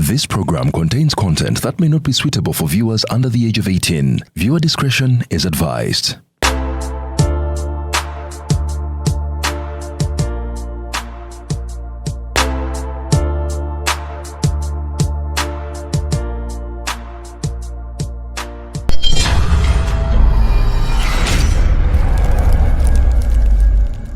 This program contains content that may not be suitable for viewers under the age of 18. Viewer discretion is advised.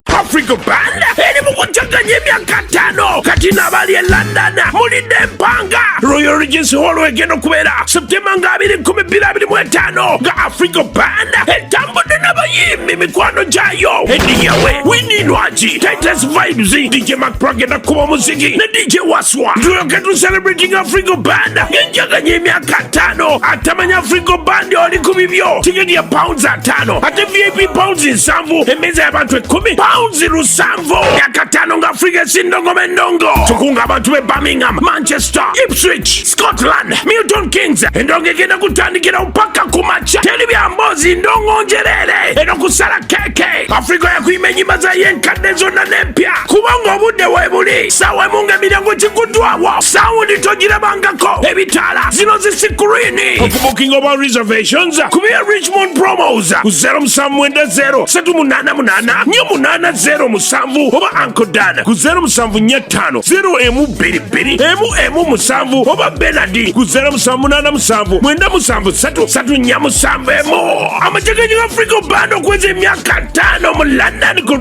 Africa band eri mukuchanganya emyaka 5 kati nabali e London mulinde empanga Royal Regency Hall wegenda okubeera September 2025 nga Africa band etambudde n'abayimbi mikwano gyayo ediyawe Winnie Lwaji Titus Vibes DJ Mac Pragenda kuba muziki ne DJ Waswa tuyoke celebrating Africa band ngenjaganya emyaka 5 atamanya Africa band oli ku bibyo tiketi ya pounds 5 ate VIP pounds 7 emeza y'abantu 10 pounds Rusamvo yakatano nga Afrika sindongo mendongo tukunga abantu be Birmingham, Manchester, Ipswich, Scotland, Milton Keynes endongo egenda kutandikira upaka kumacha teri byambozi ndongo njerere eno kusala keke Afrika yakuyima enyimba za yenkadde zonna n'empya kubanga obudde weebuli sawa emunga emiryango gikutwawo sawundi togirabangako ebitaala zino zisikurini okubukinga oba reservations kubira Richmond Promos ku 0790 388 480 musanvu oba Uncle Dan ku 0745 0M22 musanvu oba Benadi ku 0787 973 amajaganya ga Africa band okweza emyaka 5 mu London ku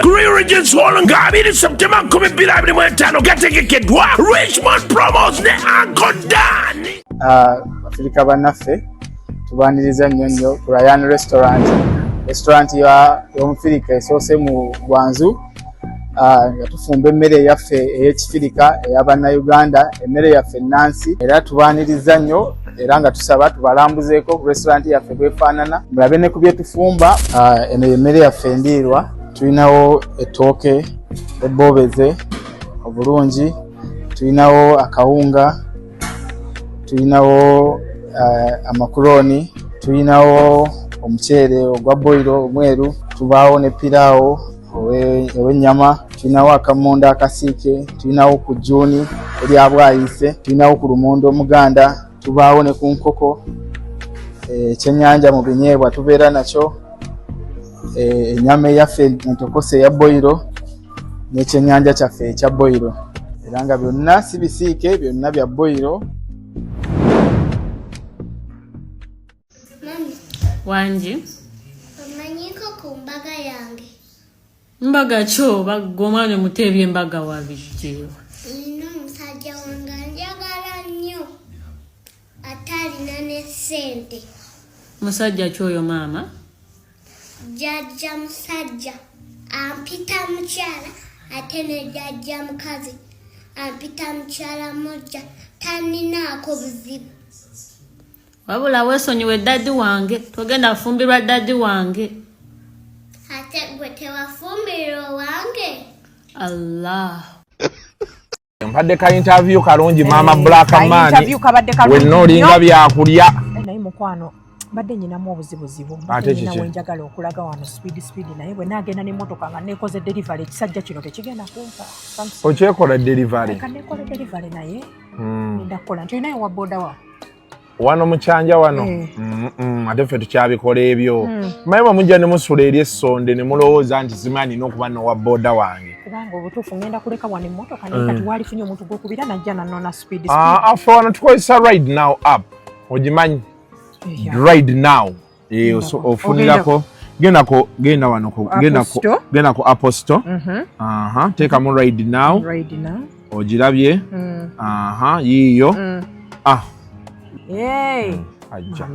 Royal Regency Hall nga 2 September 2025 gategekeddwa Richmond Promos ne Uncle Dan. Africa bannaffe tubaniriza nnyo ku Ryan Restaurant y'Omufirika esoose mu Bwanzu nga tufumba emmere yaffe ey'Ekifirika ey'Abannayuganda emmere yaffe ennansi era tubaaniriza nnyo era nga tusaba tubalambuzeeko ku restaurant yaffe bwefaanana mulabe ne ku bye tufumba. Eno y'emmere yaffe endiirwa tulinawo ettooke ebbobeze obulungi tulinawo akawunga tulinawo amakuroni tulinawo omuceere ogwa boilo omweru tubaawo ne piraawo ow'ennyama tulinawo akamonda akasiike tulinawo ku jjuuni erya bwayise tulinawo ku lumonde omuganda tubaawo ne ku nkoko ekyennyanja mu binyeebwa tubeera nakyo ennyama eyaffe entokose eya boilo n'ekyennyanja kyaffe ekya boilo era nga byonna si bisiike byonna bya boilo. Wanji omanyiko ku mbaga yange mbaga kyo bagomane mutebye mbaga wabijjewa nina omusajja wange njagala nnyo atalina ne ssente. musajja kyoyo maama Jjajja musajja ampita mukyala ate ne jjajja mukazi ampita mukyala mujja taninaako buzibu. wabula weesonyiwe daddi wange togenda fumbirwa daddi wange Ate gwe tewafumbirwa wange. Allah mpadde ka interview kalungi mama Black Man wenna olinga byakulya naye mukwano badde nyinamu obuzibuzibu ate nyina wenjagala okulaga wano speed naye bwe nagenda n'emmotoka nga nekoze delivery ekisajja kino tekigenda kumpa okyekola delivery kanekola delivery naye ndakukola nti olinayo wa boda wa wano mukyanja wano ate ffe tukyabikola ebyo maye mujja ne musula eri essonde ne mulowooza nti simanyi n'okuba nowa boda wange kubanga obutuufu ngenda kuleka wano emmotoka naye kati waalifunye omuntu gwokubira najja nanona speed affe wano tukozesa ride now app ogimanyi ride now ofunirako genda wano genda ku Apple Store teekamu ride now ogirabye yiiyo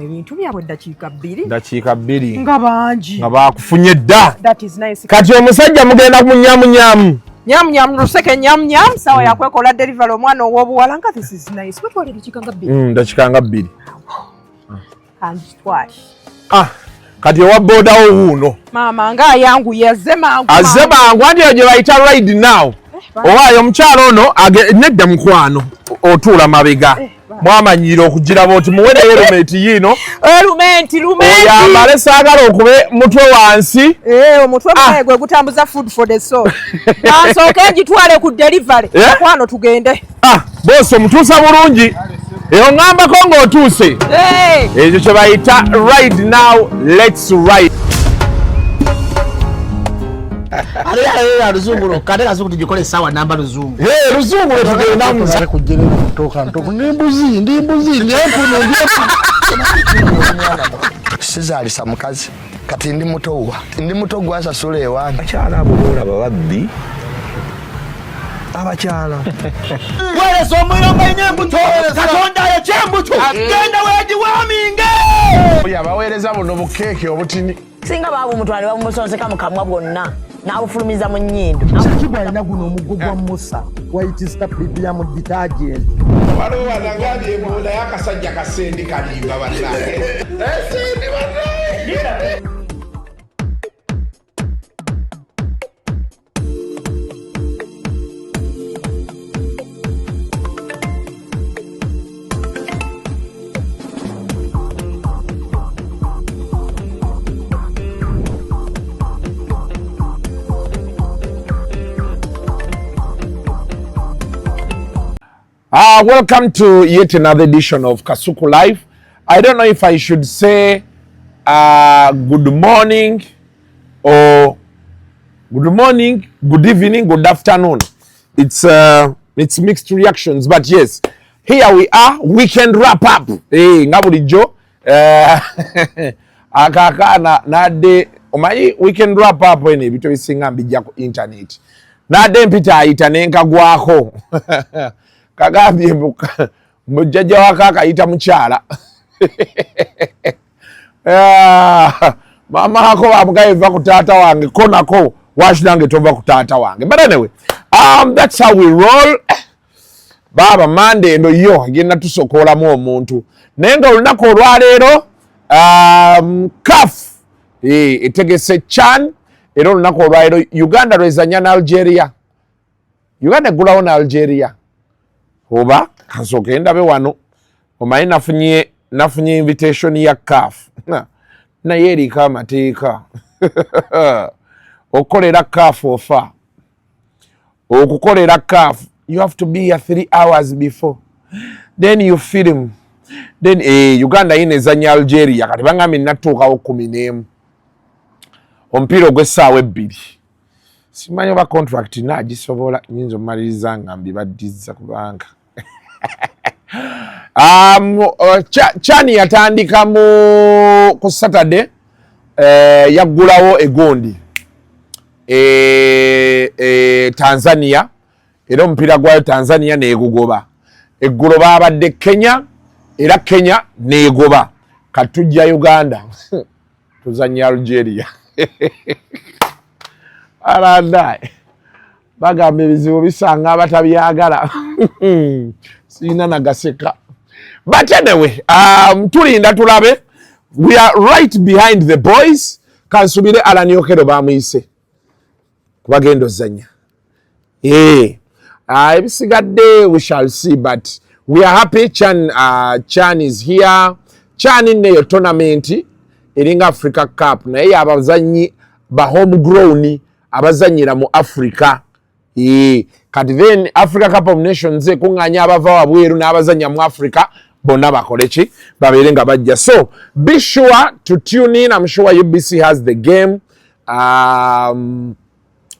ebintu byabwe dakiika 2 nga bangi nga bakufunye dda kati omusajja mugenda munyamunyamu luseke nyamnyam sawa yakwekola delivery omwana ow'obuwala nga this is nice kwetwala dakiika nga 2 kati owa bodawo wuuno maama nga ayanguye azze mangu anti eyo gye bayita ride now owaayo omukyalo ono nedda mukwano otuula mabega mwamanyira okugira boti muwere element yino element oyambale saagala okube mutwe wansi omutwe gwe gutambuza food for the soul ansooke ngitwale ku delivery kwano tugende bosi omutuusa bulungi eyo ngambako ng'otuuse ekyo kye bayita ride now let's ride luzungu kale kasuku tugikole sawa namba luzungu luzungu tugenda muza kujjira kutoka ntoko ndi mbuzi sizalisa mukazi kati ndi muto gwasasula ewange abakyala abo boolaba babbi abakyala weereza omuliro ngaine embuto katonda ayokya embuto genda wegiwaminge abaweereza buno bukeeke obutini singa baaba omutwale bamusonseka mu kamwa bwonna n'abufulumiza mu nnyindo kibwa alina guno omuggo gwa musa wayitista bibiya mu detergent waliwo wanagambye ebola y'akasajja kasendi kalimba bannange esendi bannange. Welcome to yet another edition of Kasuku Live. I don't know if I should say good morning or good morning, good evening, good afternoon. It's mixed reactions, but yes, here we are, weekend wrap up. Hey, ngabulijo akaka nade omanyi weekend wrap up ene bito bisinga mbijja ku internet. Nade mpita ayita nenka gwako. Kagambye mujjajja wako akayita mukyala mama ako bamugaye va ku taata wange ko nako washirange tova ku taata wange. But anyway, that's how we roll. Baba Monday ndo yo agenda tusokoolamu omuntu naye nga olunaku olwaleero CAF etegese CHAN era olunaku olwaleero Uganda lwezanya ne Algeria. Uganda eggulawo ne Algeria oba kasooke ndabe wano omanyi nafunye invitation ya CAF naye eriko amateeka okukolera CAF ofa okukolera CAF you have to be here 3 hours before then you film then Uganda yinezanya Algeria kati bangambye natuukawo 11 omupiira ogw'essaawa 2 simanyi oba contract nagisobola nyinza omaliriza nga mbibaddiza kubanga CHAN yatandika ku Saturday yaggulawo egondi Tanzania era omupiira gwayo Tanzania neegugoba eggulo baabadde Kenya era Kenya neegoba kati tujja Uganda tuzanya Algeria alandaye bagamba ebizibu bisanga abatabyagala sina nagaseka. But anyway, tulinda tulabe. We are right behind the boys. Kansubire alaniokero bamuyise kubagendo zanya ebisigadde we shall see, but we are happy. CHAN is here. CHAN in the tournament eringa Africa Cup naye abazanyi ba homegrown abazanyira mu Africa kati then Africa Cup of Nations ekunganya abava wabweru n'abazanya mu Africa bonna bakoleki babeere nga bajja. So be sure to tune in. I'm sure UBC has the game.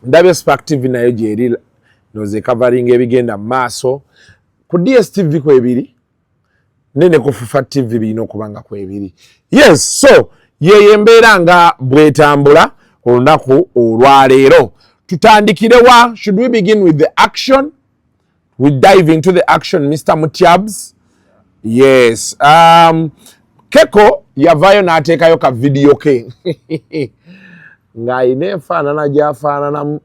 Ndabye Spark TV nayo gyeri noze covering ebigenda maaso ku DSTV kwebiri nene ku Fufa TV bino kubanga kwebiri. Yes, so yeye embeera nga bwetambula olunaku olwaleero. Tutandikirewa, should we begin with the action? We dive into the action, Mr. Mutyabs. Yes. Keko yavayo n'ateekayo ka video ke ng'ayina enfaanana gy'afaananamu.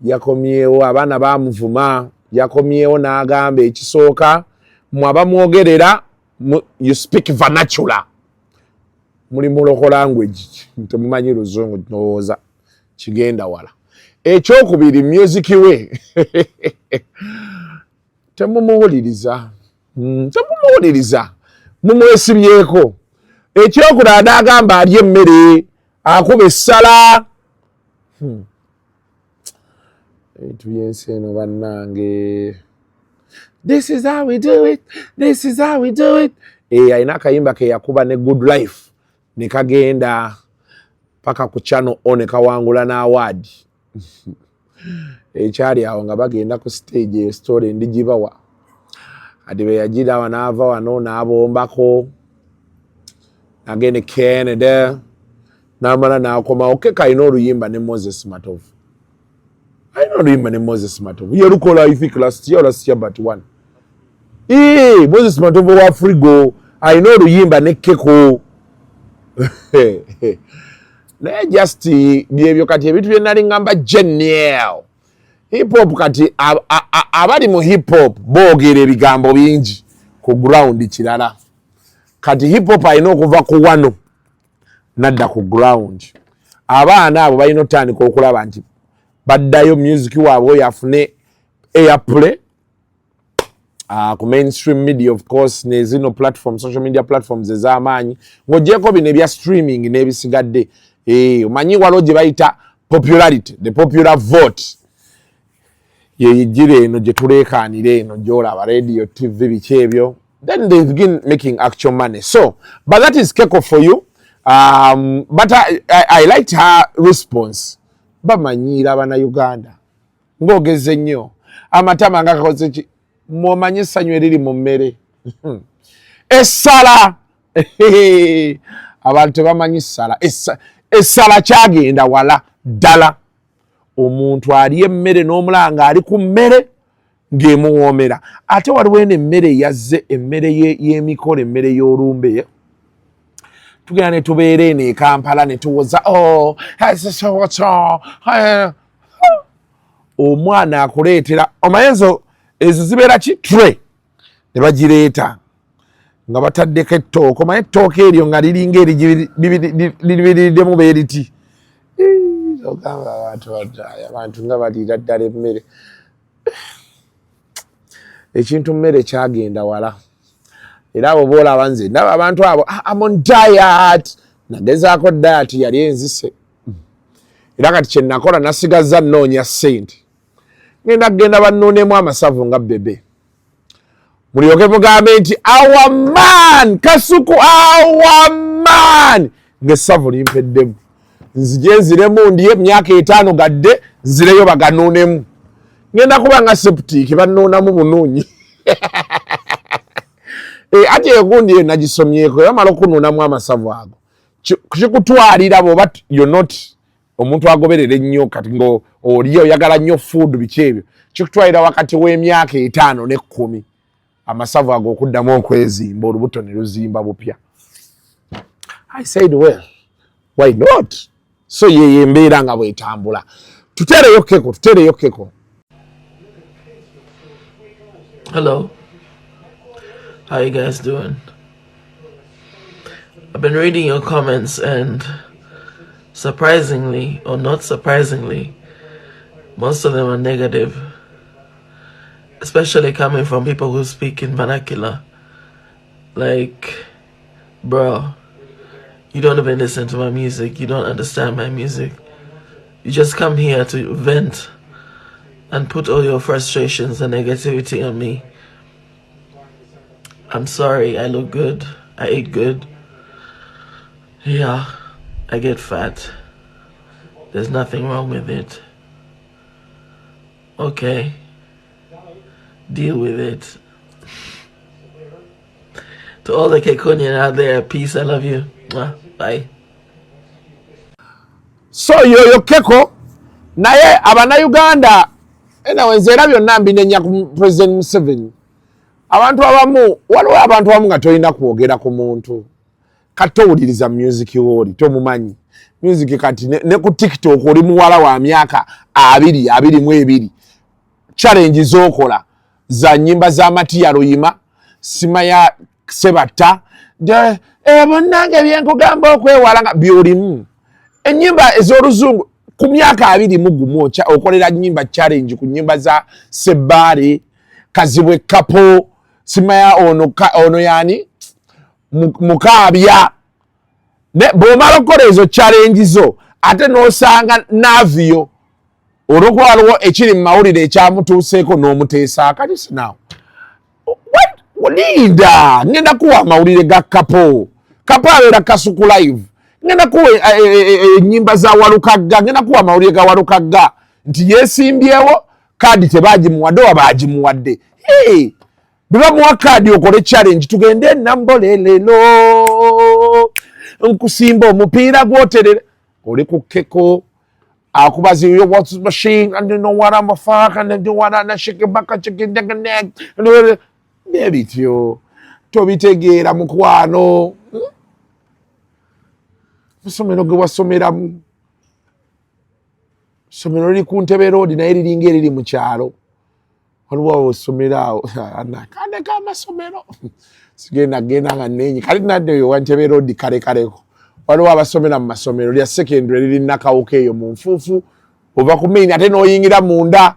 Yakomyewo abaana bamuvuma, yakomyewo n'agamba ekisooka mmwe abamwogerera you speak vernacular. Muli mu local language temumanyi luzungu ndowooza kigenda wala. Ekyokubiri music we temumuwuliriza Temumuwuliriza mumwesibyeko ekyokulanda agamba alye emmere akuba essala ebintu byensi eno bannange. This is how we do it. This is how we do it. Alina akayimba ke yakuba ne Good Life ne kagenda paka ku channel one kawangula na award. Ekyali awo nga bagenda ku stage story ndigibawa. Ati be yagira wanaava wano n'abombako agende Canada n'amala n'akoma okekaina oluyimba ne Moses Matovu. Alina oluyimba ne Moses Matovu yalukola I think last year but one. Moses Matovu wa Frigo alina oluyimba ne Keko. Naye just byebyo kati ebintu bye nali ngamba Genial. Hip hop kati abali mu hip hop boogera ebigambo bingi ku ground kirala. Kati hip hop alina okuva ku wano nadda ku ground. Abaana abo balina otandika okulaba nti baddayo music waabwe yafune airplay ku mainstream media of course ne zino platform social media platforms ez'amaanyi ng'ogyeko bino ebya streaming n'ebisigadde. Omanyi waliwo gye bayita popularity, the popular vote. Yeyigire eno gye tuleekaanira eno gy'olaba radio TV biki ebyo. Then they begin making actual money. So, but that is Keko for you. But I liked her response. Bamanyiira abana Uganda. Ng'ogeze nnyo. Amatama nga kakoze ki mumanyi essanyu eriri mu mmere. Essala. Abantu bamanyi essala. Essala kyagenda wala ddala. Omuntu ali emmere n'omulanga ali ku mmere ng'emuwoomera. Ate waliwo eno emmere yazze emmere y'emikolo emmere y'olumbe. Tugenda ne tubeera eno e Kampala ne tuwoza omwana akuleetera omayenzo ezo zibeera ki tray ne bagireeta nga bataddeko ettooke. Omanyi ettooke eryo nga liringa eribiriddemu beeriti. Ogamba abantu nga baliira ddala emmere. Ekintu mmere kyagenda wala. Era abo boolaba nze ndaba abantu abo I'm on diet. Nagezaako diet yali enzise. Era kati kye nakola nasigaza nnoonya ssente. Ngenda bannuunemu amasavu nga bebe. Mulyoke mugambe nti our man Kasuku our man ng'essavu limpeddemu. Nzije nziremu ndiye emyaka 5 gadde nzireyo baganuunemu. Ngenda kuba nga septic bannuunamu bunuunyi. Ate egundi nagisomyeko yamala okunuunamu amasavu ago. Kikutwalira bw'oba you're not omuntu agoberera ennyo kati ngo oli oyagala nnyo food biki ebyo. Kikutwalira wakati w'emyaka 5 ne 10 amasavu ago okuddamu okwezimba olubuto ne luzimba bupya. I said well, why not? So ye mbeera nga bwetambula. Tutereyo Keko. Hello. How you guys doing? I've been reading your comments and surprisingly or not surprisingly, most of them are negative. Especially coming from people who speak in vernacular. Like, bro, you don't even listen to my music. You don't understand my music. You just come here to vent and put all your frustrations and negativity on me. I'm sorry, I look good. I eat good. Yeah, I get fat. There's nothing wrong with it. Okay. Deal with it. To all the Kekonian out there, peace, I love you. Bye. So yo Keko naye abana Uganda enawe nzeera byonna mbinenya ku President Museveni. Abantu abamu waliwo abantu abamu nga tolina kwogera ku muntu kati owuliriza music woli tomumanyi music kati ne ku TikTok oli muwala wa myaka 22 challenge z'okola za nnyimba za Matiya Luyima sima ya Sebata bonnange byenkugamba okwewalanga byolimu ennyimba ez'oluzungu ku myaka 21 okolera nnyimba challenge ku nnyimba za Sebbaale Kazibwe Kapo simaya ono yani mukabya ne bomala okukola ezo challenge zo ate n'osanga navio olwokuba waliwo ekiri mu mawulire ekyamutuuseeko n'omuteesa kati sinawo linda ngenda kuwa amawulire ga kapo abeera Kasuku live ngenda kuwa ennyimba za Walukagga ngenda kuwa amawulire ga Walukagga nti yeesimbyewo kaadi tebagimuwadde oba bagimuwadde bebamuwa kaadi okole challenge tugende nambolelelo nkusimba omupiira gwoterera oli ku keko akubazi yo what's machine and you know what I'm a fuck and you want to shake back a chicken neck nebityo tobitegeera mukwano somero gwe wasomeramu somero liri ku Ntebe Road naye liringa eriri mu kyalo waliwo osomerawo kande kamasomero sigenda nga nenyi kali nadde yo wa Ntebe Road kaleko waliwo abasomera mu masomero lya secondary liri nakawuka eyo mu nfuufu ova ku main ate n'oyingira munda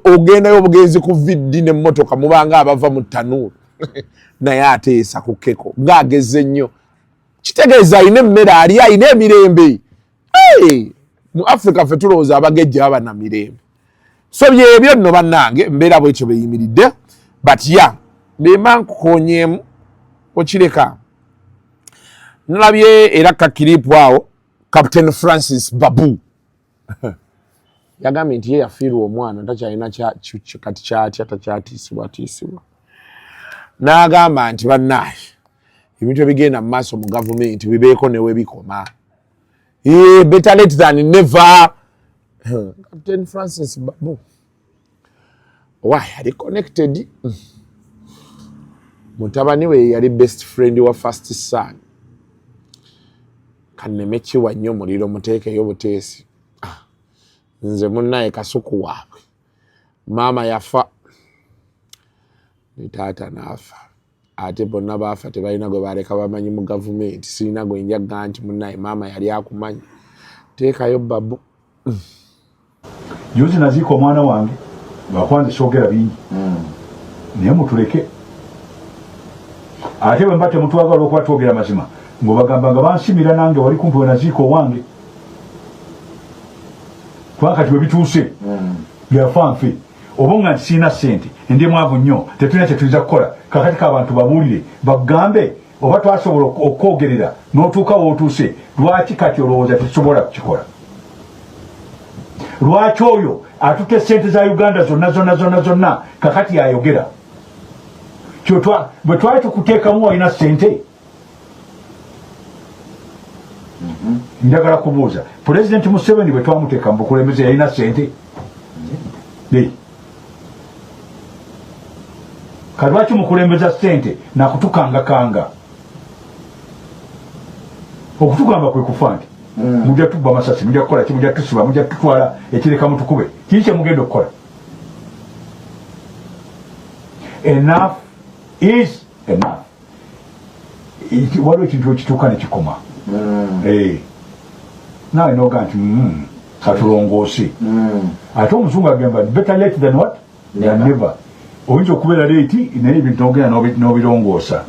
ogendayo obugenzi ku viddi n'emmotoka mubanga abava mu ttanuulu naye ateesa ku keko ng'ageze nnyo kitegeeza alina emmere ali alina emirembe mu Africa ffe tulowooza abagejja baba na mirembe so byebyo nno bannange mbeera bwekyo beyimiridde but bemba nkukonyeemu okireka nalabye era kakiripu awo Captain Francis Babu yagambye nti ye yafiirwa omwana takyalina kati kyatya takyatiisibwatiisibwa n'agamba nti bannaye ebintu ebigenda mu maaso mu gavumenti bibeeko newe bikoma better late than never. Captain Francis Babu yali connected mutabani we yali best friend wa first son kannemekiwa nnyo muliro muteekeyo buteesi nze munnaye Kasuku waabwe maama yafa ne taata n'afa ate bonna baafa tebalina gwe baleka bamanyi mu gavumenti sirina gwe njaga nti munnaye maama yali akumanyi teekayo Babu Yuzi naziiko omwana wange bakwanze soogera bingi naye mutuleke ate bwe mba temutwagala okuba twogera mazima ng'obagamba nga bansimira nange wali kumpi we naziiko owange kubanga kati bwe bituuse byafa nfe oba nga nti sirina ssente ndi mwavu nnyo tetulina kyetuyinza kukola kakati k'abantu babuulire bagambe oba twasobola okwogerera n'otuuka wootuuse lwaki kati olowooza tetusobola kukikola lwaki oyo atutte ssente za Uganda zonna kakati yayogera bwe twali tukuteekamu walina ssente njagala kubuuza Pulezidenti Museveni bwe twamuteeka mu bukulembeze yalina ssente kalwaki mukulembeza ssente nakutukangakanga okutugamba kwe kufa nti mujja tubba amasasi mujja kukola ki mujja tusiba mujja tutwala ekireka mutukube kiki kye mugenda okukola enough is enough waliwo ekintu ekituuka ne kikoma nawe noga nti katulongoose ate omuzungu agamba better late than what than never oyinza okubeera leeti naye ebintu nogenda n'obirongoosa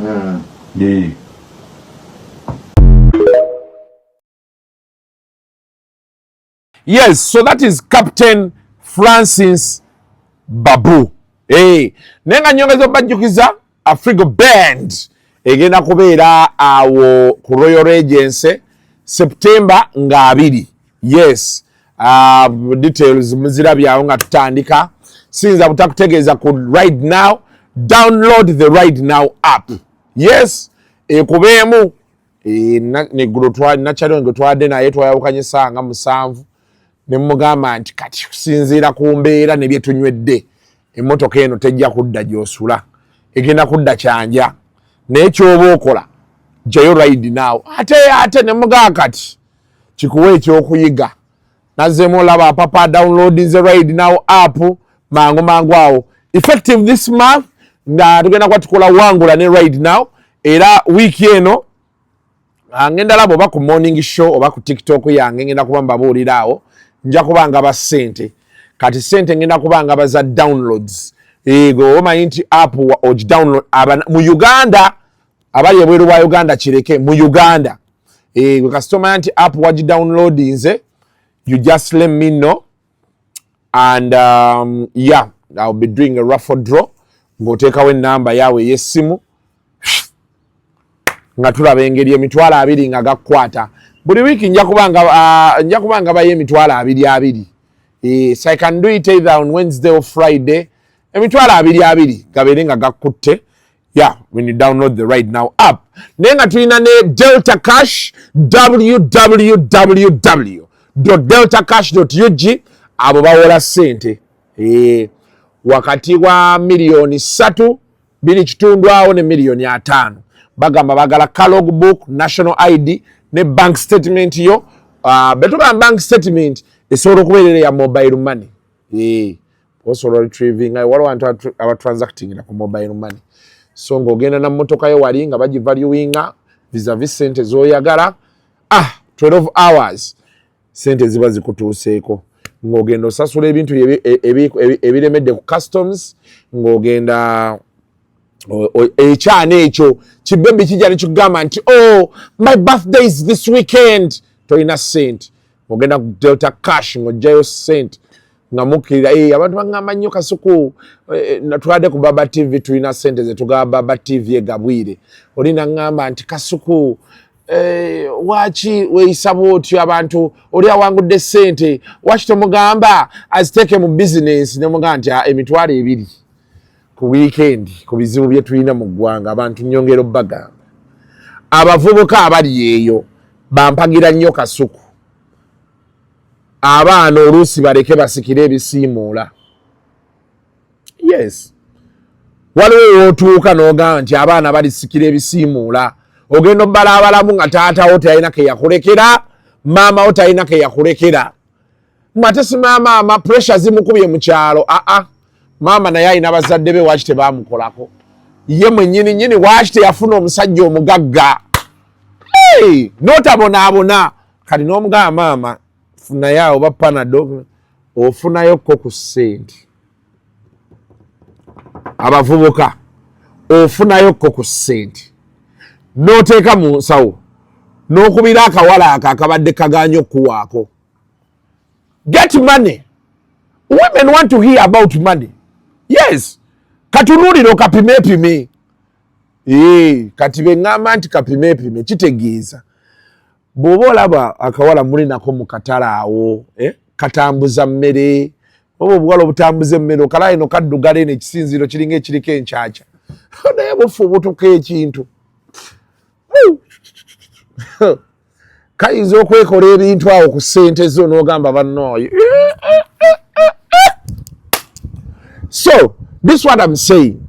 Yes, so that is Captain Francis Babu. Nenga nyongezo bajjukiza Afrigo Band egenda kubeera awo ku Royal Regency September nga 2. Yes, details muzirabyawo nga tutandika. Sinza butakutegeeza ku right now, download the right now app. Yes, ekubeemu neggulo nakyalo twadde naye twayawukanyisa nga 7 ne mugamba nti kati kusinziira ku mbeera ne bye tunywedde emmotoka eno tejja kudda gy'osula egenda kudda kyanja naye ky'oba okola gyayo ride now ate ne mugamba kati kikuwa ekyokuyiga nazzeemu olaba papa downloading the ride now app mangu awo effective this month nga tugenda kuba tukola wangula ne ride now era wiiki eno ngenda laba oba ku morning show oba ku TikTok yange ngenda kuba mbabuulira awo nja kubanga ba ssente kati ssente ngenda kubanga baza downloads ego omanyi nti app ogidownload mu Uganda abali ebweru wa Uganda kireke mu Uganda ego kasitoma nti app wagidownloadinze you just let me know and yeah I'll be doing a raffle draw ng'oteekawo ennamba yaawe y'essimu nga tulaba engeri emitwalo 2 nga gakkwata buli wiiki nja kubanga bayo emitwalo 2 so I can do it either on Wednesday or Friday emitwalo 2 gabeere nga gakutte yeah when you download the Right Now app naye nga tulina ne Delta Cash www.deltacash.ug abo bawola ssente wakati wa milioni 3 2.2 ne milioni 5 bagamba bagala catalog book national ID ne bank statement yo betuba bank statement esobola okubeerera ya mobile money osobola retrieving waliwo abantu aba transacting na ku mobile money so ng'ogenda na mmotoka yo wali nga bagivaluinga vis-a-vis sente z'oyagala 12 hours sente ziba zikutuuseeko ng'ogenda osasula ebintu ebiremedde ku customs ng'ogenda ekyana ekyo kibembe kijja ne kigamba nti my birthday is this weekend tolina sente ng'ogenda ku Delta Cash ng'ojjayo sente nga mukkirira abantu bagamba nnyo Kasuku natwadde ku Baba TV tulina sente ze tugaba Baba TV egabwire olina ngamba nti Kasuku wachi weeyisa bw'otyo abantu oli awangudde sente waki tomugamba aziteeke mu business ne mugamba nti emitwalo 2 ku weekend ku bizibu bye tulina mu ggwanga abantu nnyongero bagamba abavubuka abali eyo bampagira nnyo Kasuku abaana oluusi baleke basikire ebisiimuula yes waliwo wootuuka n'ogamba nti abaana balisikira ebisiimuula ogenda obbala abalamu nga taatawo talina ke yakulekera maamawo talina ke yakulekera ate si maama pressure zimukubye mu kyalo maama naye alina bazadde be waaki tebaamukolako ye mwennyini waaki teyafuna omusajja omugagga n'otabonaabona kati n'omugamba maama funayo oba panado ofunayokko ku ssente abavubuka ofunayokko ku ssente n'oteeka mu nsawo n'okubira akawala akabadde kaganya okuwaako get money women want to hear about money yes katunuulire okapimeepime kati beŋŋamba nti kapimeepime kitegeeza bw'oba olaba akawala muli nako mu katale awo katambuza mmere oba obuwala obutambuza emmere okala eno kaddugala eno ekisinziiro kiringa ekiriko enkyakya naye bufu obutuka ekintu kayinza okwekola ebintu awo ku ssente zo n'ogamba bannooyo so this what I'm saying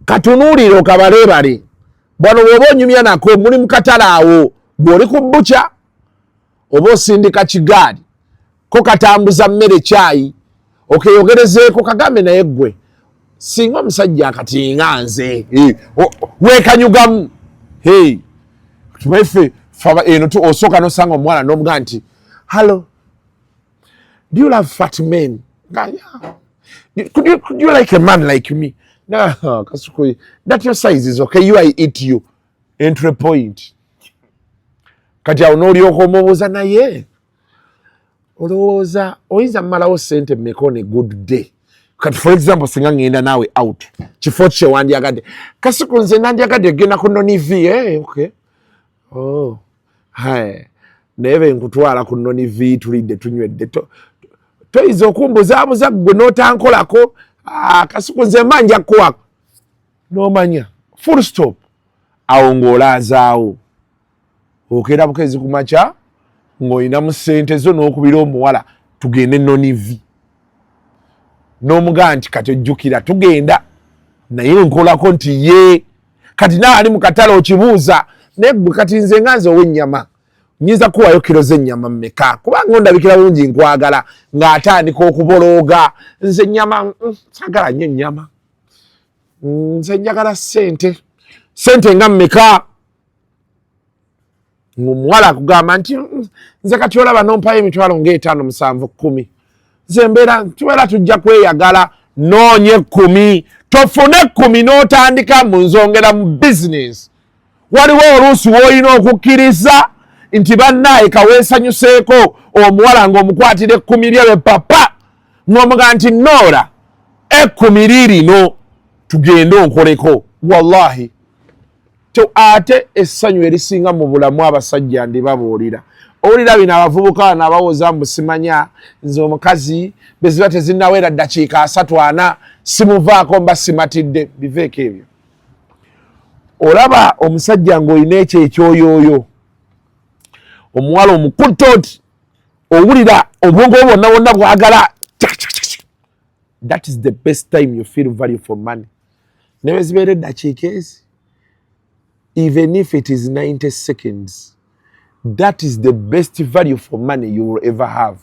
katunuulire okabaleebale bwano bw'oba onyumya nako muli mu katale awo bw'oli ku bbuca oba osindika kigaali ko katambuza mmere kyayi okeyogerezeeko kagambe naye ggwe singa omusajja akatinga nze weekanyugamu tumaife eno osooka nosanga omuwala n'omugaa nti hello do you love fat men could you like a man like me no Kasuku that your size is okay you I eat you entry point kati awo n'olyoka omubuuza naye olowooza oyinza mmalawo sente mmeka on a good day kati for example singa ngenda naawe out kifo kye wandyagadde Kasuku nze nandyagadde genda ku nonivi okay naye benkutwala ku nonivi tulidde tunywedde toyinza okumbuzaabuza ggwe n'otankolako Kasuku nze mba nja kuwako n'omanya full stop awo ng'olaazaawo okeera bukezi ku makya ng'olinamu ssente zo n'okubira omuwala tugende nonivi n'omugaa nti kati ojjukira tugenda naye nkolako nti ye kati naawe ali mu katale okibuuza naye ggwe kati nze nga nze ow'ennyama nyinza kuwayo kiro z'ennyama mmeka kubanga ondabikira bulungi nkwagala ng'atandika okubolooga nze ennyama sagala nnyo ennyama nze njagala sente nga mmeka ng'omuwala akugamba nti nze kati olaba nompayo emitwalo ng'etaano 7 10 nze tubeera tujja kweyagala noonye 10 tofune 10 n'otandika mu nzongera mu business. Waliwo oluusi w'olina okukkiriza nti bannaaye kaweesanyuseeko omuwala ng'omukwatira 10 lye papa ng'omuga nti Noora 10 lino tugende onkoleko. Wallahi ate essanyu erisinga mu bulamu abasajja ndibabuulira. Owulira bino abavubuka n'abawoza mbu simanya nze omukazi beziba tezinnawera ddakiika 3-4 simuvaako mba simatidde. Biveeko ebyo. Olaba omusajja ng'olina ekyo ekyoyooyo, omuwala omukuttoti, owulira obwongo bwonna bwonna bwagala. That is the best time you feel value for money. Ne bwe zibeera eddakiika ezi, even if it is 90 seconds, that is the best value for money you will ever have.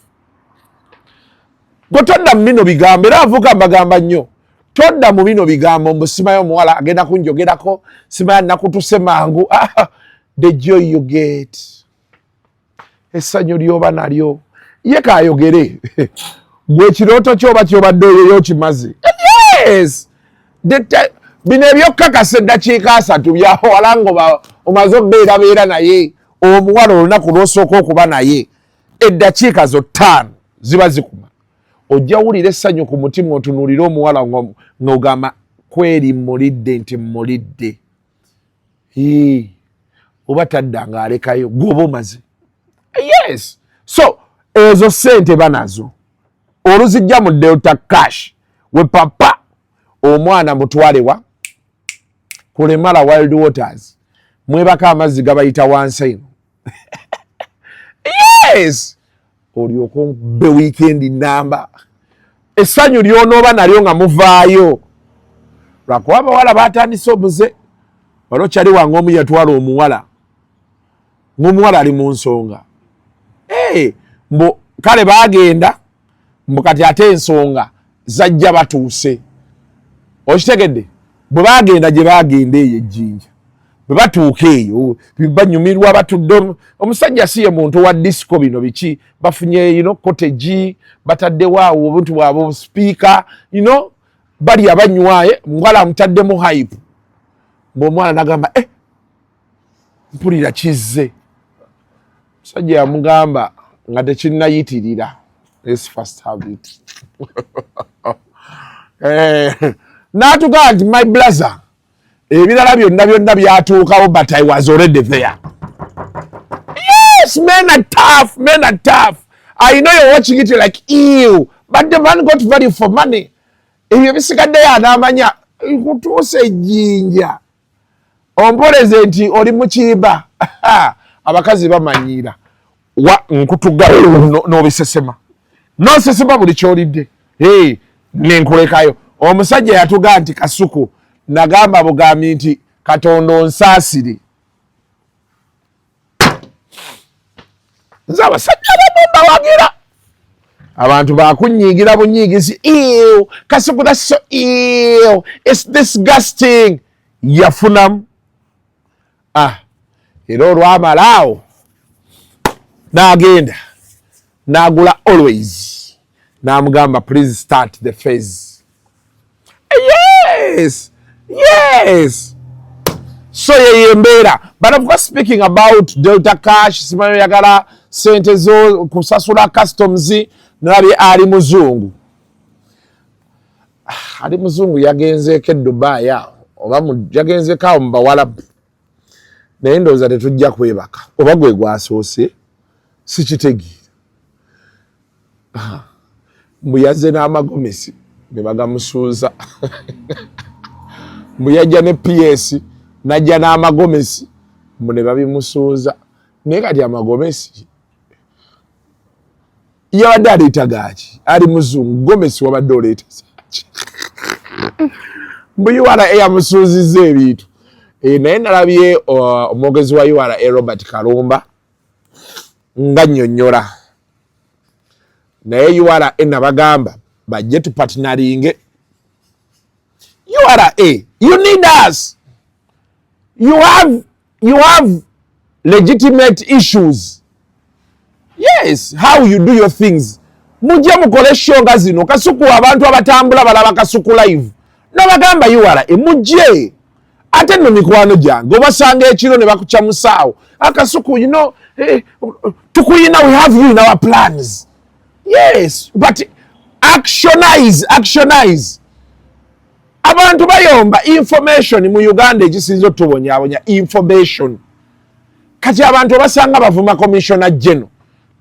Gotodda mu bino bigambo, era avuga mbagamba nnyo. Todda mu bino bigambo mbu simayo omuwala agenda kunjogerako, simayo nakutuse mangu. The joy you get. Essanyu lyoba nalyo. Ye kaayogere. Gwe ekirooto kyoba kyobadde oyoyo kimaze. Yes! Bino ebyokakasa eddakiika 3 byaho wala nga omaze okubeerabeera naye omuwala olunaku lw'osooka okuba naye eddakiika zo 5 ziba zikuma. Ojja wulira essanyu ku mutima otunuulire omuwala ng'ogamba kweri mmulidde nti mmulidde. Oba tadda ng'alekayo gw'oba omaze. Yes! So ezo ssente banazo oluzijja mu Delta Cash we papa omwana mutwalewa Kulemala Wild Waters mwebaka amazzi gabayita wansi ino. Yes! Olyoko be weekend namba. Essanyu lyonooba nalyo nga muvaayo. Lwakuba abawala batandise omuze. Waliwo kyali wange omu yatwala omuwala. Ng'omuwala ali mu nsonga. Mbu kale baagenda mbu kati ate ensonga zajja batuuse. Okitegedde? Bwe bagenda gye bagenda eyo ejjinja. Bwe batuuka eyo banyumirwa batudde. Omusajja si ye muntu wa disco bino biki bafunye cottage bataddewo awo obuntu bwabwe speaker bali abanywaye muwala amutaddemu hype. Omwana nagamba mpulira kizze. Omusajja yamugamba nga tekinnayitirira. Let's first have it. N'atugaa nti my brother ebirala byonna byatuukawo but I was already there. Yes, men are tough, men are tough. I know you're watching it like ew, but the man got value for money. Ebyo bisigadde y'anaamanya kutuusa ejjinja ompoleze nti oli mu kiiba. Abakazi bamanyiira nkutuga n'obisesema n'osesema buli kyolidde nenkulekayo. Omusajja yatugaa nti Kasuku nagamba bugambi nti Katonda onsaasire. Nze abasajja bawagira abantu bakunyiigira bunyiigisi. Ew, Kasuku, that's so ew, it's disgusting. Yafunamu era olwamalaawo n'agenda n'agula always n'amugamba please start the phase. Yes, yes. So ye embeera. But of course speaking about Delta Cash, simanyo yagala sente zo kusasula customs nalabye ali muzungu. Ali muzungu yagenzeeko Dubai oba yagenzeeko awo mu Bawalabu. Naye ndowooza tetujja kwebaka oba gwe gwasoose sikitegeera. Mbu yazze n'amagomesi ne bagamusuuza. Mbu yajja ne PS najja n'amagomesi mbu ne babimusuuza. Naye kati amagomesi yabadde aleeta gaaki ali muzungu, gomesi wabadde oleeta saaki. Mbu URA yamusuuzizza ebintu. Naye nalabye omwogezi wa URA Robert Kalumba nga nnyonnyola. Naye URA nabagamba bajje tupatinaringe. URA, you need us. You have legitimate issues. Yes, how you do your things. mujja mukole show nga zino Kasuku abantu abatambula balaba Kasuku live nabagamba URA mujje ate no mikwano gyange obasanga ekiro ne bakucha musaawo Kasuku you know tukuyina we have you in our plans yes but actionize abantu bayomba information mu Uganda egisinzo tubonyabonya information kati abantu basanga bavuma commissioner general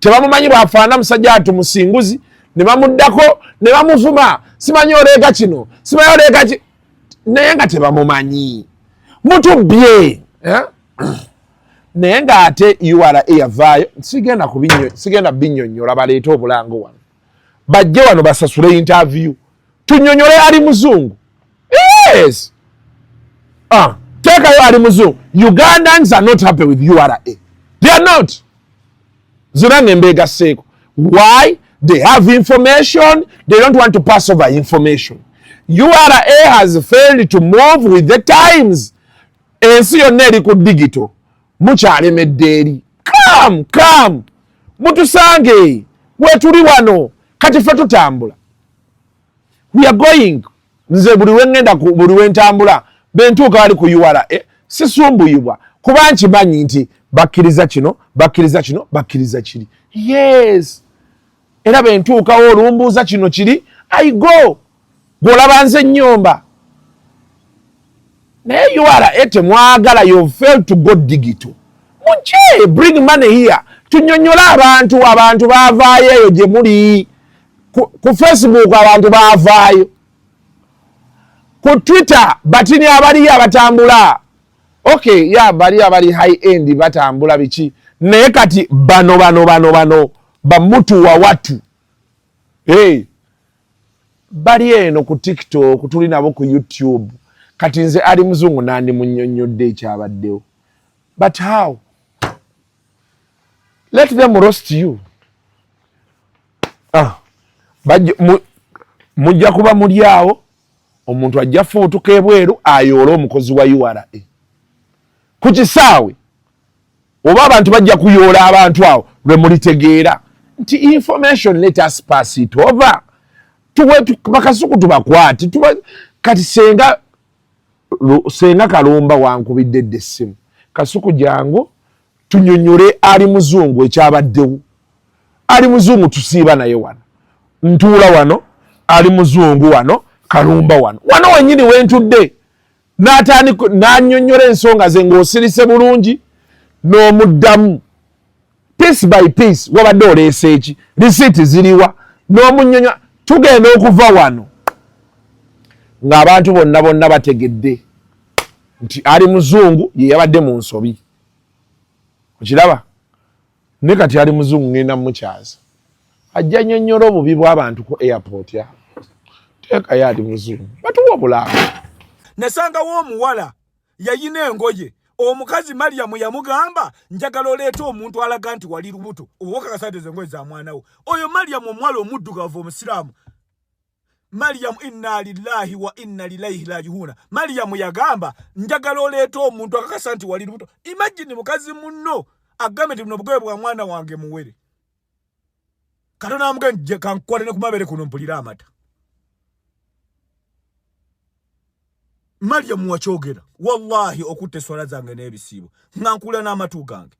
tebamumanyi bafaana musajja atu musinguzi ne bamuddako ne bamuvuma simanyi olega kino simanyi olega naye nga tebamumanyi mutubye naye nga ate URA yavaayo sigenda binyonyola baleeta obulango wano bajje wano basasule interview tunyonyole ali muzungu yes tekayo ali muzungu Ugandans are not happy with URA they are not zirange mbega seko why they have information they don't want to pass over information URA has failed to move with the times ensi yonna eri ku digital mukyalemedde eri come mutusange wetuli wano kati ffe tutambula we are going nze buli wengenda buli wentambula bentuuka bali ku URA sisumbuyibwa kuba nkimanyi nti bakkiriza kino bakkiriza kiri yes era bentuukawo olumbuuza kino kiri I go golaba nze nnyomba naye URA temwagala you fail to go digital mujje bring money here tunyonyola abantu baavaayo eyo gye muli ku Facebook abantu baavaayo ku Twitter batini abaliyo abatambula okay bali abali high end batambula biki naye kati bano bamutu wa watu bali eno ku TikTok tuli nabo ku YouTube kati nze ali muzungu nandi munyonyodde ekyabaddewo but how let them roast you mujja kuba muli awo omuntu ajja fuutuka ebweru ayoola omukozi wa URA ku kisaawe oba abantu bajja kuyoola abantu awo lwe mulitegeera nti information let us pass it over bakasuku tubakwate kati senga kalumba wankubidde dde essimu Kasuku jangu tunyonyole ali muzungu ekyabaddewo ali muzungu tusiiba naye wano ntuula wano ali muzungu wano kalumba wano wenyini wentudde n'anyonnyola ensonga ze ng'osirise bulungi n'omuddamu piece by piece wabadde oleese eki risiiti ziriwa n'omunyonyola tugenda okuva wano ng'abantu bonna bategedde nti ali muzungu ye yabadde mu nsobi okiraba ne kati ali muzungu ngenda mukyaza ajja nnyonnyola obubi bw'abantu ku airport ya teekayo ali muzungu batuwa obulamu nasangawo omuwala yayina engoye omukazi Mariamu yamugamba njagala oleeta omuntu alaga nti wali lubuto obwokakasante zengoye za mwana wo oyo Mariamu omuwala omuddugavu omusiraamu Mariamu inna lillahi wa inna ilaihi raji'un Mariamu yagamba njagala oleeta omuntu akakasa nti wali lubuto imagine mukazi munno agambe nti buno bugoye bwa mwana wange muwere Katonda amuganje kankwale ne kumabere kuno mpulira amata Mariamu wakyogera wallahi okutte swala zange n'ebisiibo ngankula n'amatu gange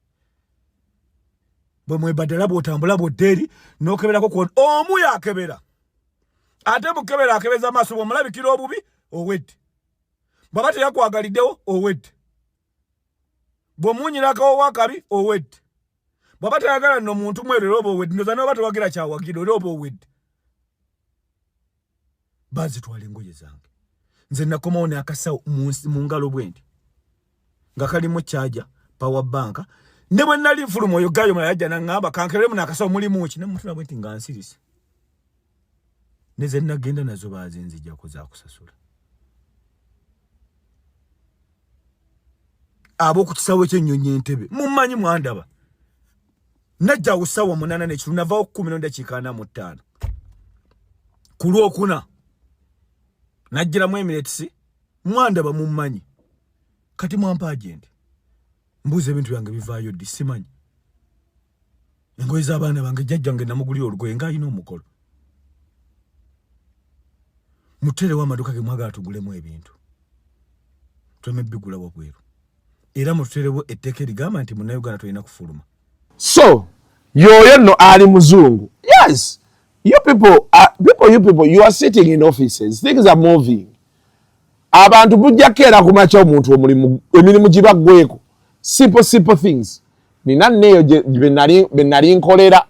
bwe mwebadala bw'otambula bw'oddeeri n'okeberako kwona omu yakebera ate mukebera akebeza amaaso bw'omulabikira obubi owedde bw'aba teyakwagaliddewo owedde bw'omunyirakawo wakabi owedde bw'aba teyagala nno omuntu mwerera oba owedde ndoza n'oba tewagira kyawagira oli oba owedde bazitwala engoye zange nze nakomawo n'akasawo mu ngalo bwendi nga kalimu kyaja power bank ne bwe nali nfuluma oyo gayo yajja n'aŋŋamba kankeremu n'akasawo mulimu ki ne mutula bwenti nga nsirise ne ze nagenda nazo bazinzijjako zakusasula ab'oku kisaawe ky'ennyonyi Entebbe mummanyi mwandaba najja awo ssaawa 8 n'ekiru navaawo 10:45 ku Lwokuna najjiramu Emirates mwandaba mummanyi kati mwampa agende mbuuza ebintu byange bivaayo ddi simanyi engoye z'abaana bange jjajja nge namugulira olugoye ng'alina omukolo muterewo amaduuka ge mwagala tugulemu ebintu tuleme bigula wabweru era muterewo etteeka erigamba nti munnayuganda tulina kufuluma. So yoyo nno ali muzungu. Yes, you people you are sitting in offices, things are moving. Abantu bujjako era kumakya omuntu emirimu gibaggweko simple things. Nina neyo be nali nkolera.